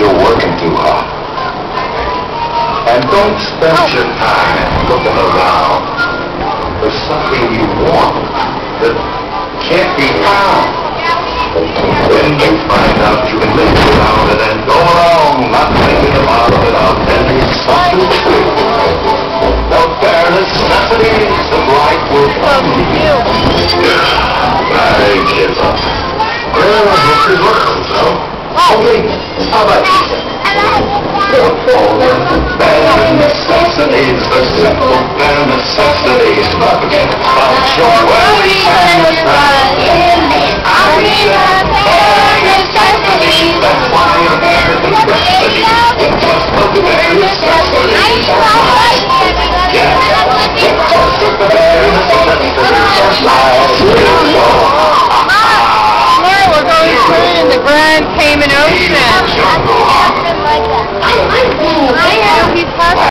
you're working too hard. And don't spend your time looking around for something you want that can't be found. When you find out you can live without it and go along not thinking about it without any substitute, the bare necessities of life will come to you. I give up. Well, this is working, so. Okay, how about you? Bare necessities, the simple bare necessities. Not forget about your worries and your pride. That's why American rhapsody is just the bare necessities of life. Yeah, just the bare necessities of life. We're going swimming in the Grand Cayman Ocean.